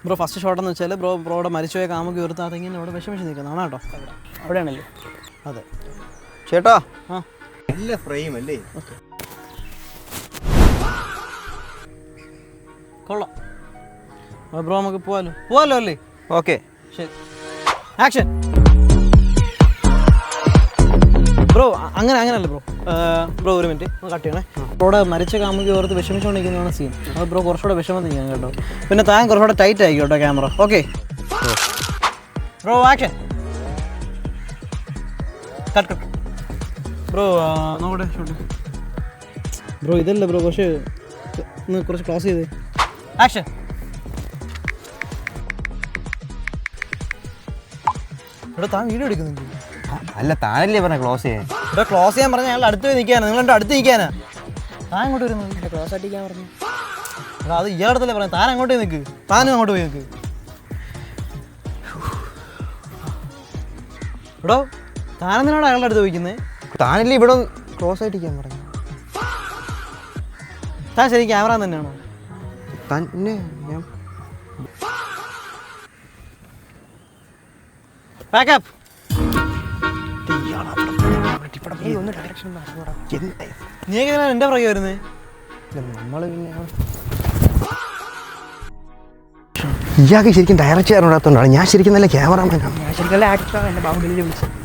Bro first shot എന്ന് വെച്ചാൽ ബ്രോയുടെ മരിച്ചുപോയ കാമുകി ഉയർത്താ അതെങ്ങനെ ഇവിടെ വിഷമിച്ച് നിൽക്കുന്നതാണ് കേട്ടോ. അവിടെയാണല്ലേ? അതെ ചേട്ടാ. ആ നല്ല ഫ്രെയിം അല്ലേ? ഓക്കെ കൊള്ളാം ബ്രോ, നമുക്ക് പോവാലോ അല്ലേ? ഓക്കെ ശരി, ആക്ഷൻ. ബ്രോ അങ്ങനെയല്ല ബ്രോ ഒരു മിനിറ്റ് ഒന്ന് കട്ട് ചെയ്യണേ. ബ്രോയുടെ മരിച്ച കാമുകി ഓർത്ത് വിഷമിച്ചുകൊണ്ടിരിക്കുന്നതാണ് സീൻ. അത് ബ്രോ കുറച്ചുകൂടെ വിഷമം ചെയ്യാൻ കേട്ടോ. പിന്നെ താൻ കുറച്ചുകൂടെ ടൈറ്റ് ആയിരിക്കും കേട്ടോ camera. Okay bro, action. Cut bro. നോക്കട്ടെ ഷോട്ട് ബ്രോ. ഇതല്ല ബ്രോ, പക്ഷേ ഒന്ന് കുറച്ച് ക്ലോസ് ചെയ്തേ. ആക്ഷൻ. ഇവിടെ താൻ വീഡിയോ എടുക്കുന്നുണ്ട്. അല്ല, താനല്ലേ പറഞ്ഞ ക്ലോസ് ചെയ്യാൻ. ഇവിടെ ക്ലോസ് ചെയ്യാൻ പറഞ്ഞാൽ ഞങ്ങൾ അടുത്ത് പോയി നിൽക്കാനാ. നിങ്ങളുടെ അടുത്ത് നിൽക്കാനാ. താൻ അങ്ങോട്ട് വരുന്നത് ക്ലോസ് അടിക്കാൻ പറഞ്ഞു. അത് ഇയാളടുത്തല്ലേ പറയാം. താൻ അങ്ങോട്ട് നിൽക്ക്. താനും അങ്ങോട്ട് പോയി നിൽക്ക്. ഇവിടെ താനെന്തിനാണ് അയാളുടെ അടുത്ത് പോയിക്കുന്നത്? താനല്ലേ ഇവിടെ ക്ലോസ് ആയിട്ടിരിക്കാൻ പറഞ്ഞു. താൻ ശരി ക്യാമറ തന്നെയാണോ? തന്നെ ഞാൻ പാക്കപ്പ്. നീ എങ്ങനെയാണ് എൻ്റെ പുറകെ വരുന്നത്? നമ്മൾ പിന്നെ ഇയാൾക്ക് ശരിക്കും ഡയറക്റ്റ് ചെയ്യാറുണ്ടാകത്തോണ്ടാണ്. ഞാൻ ശരിക്കും നല്ല ക്യാമറമാനാണ്. ഞാൻ ശരിക്കും ആക്ടറാണ്. എൻ്റെ ബാഹുബലി വിളിച്ചത്.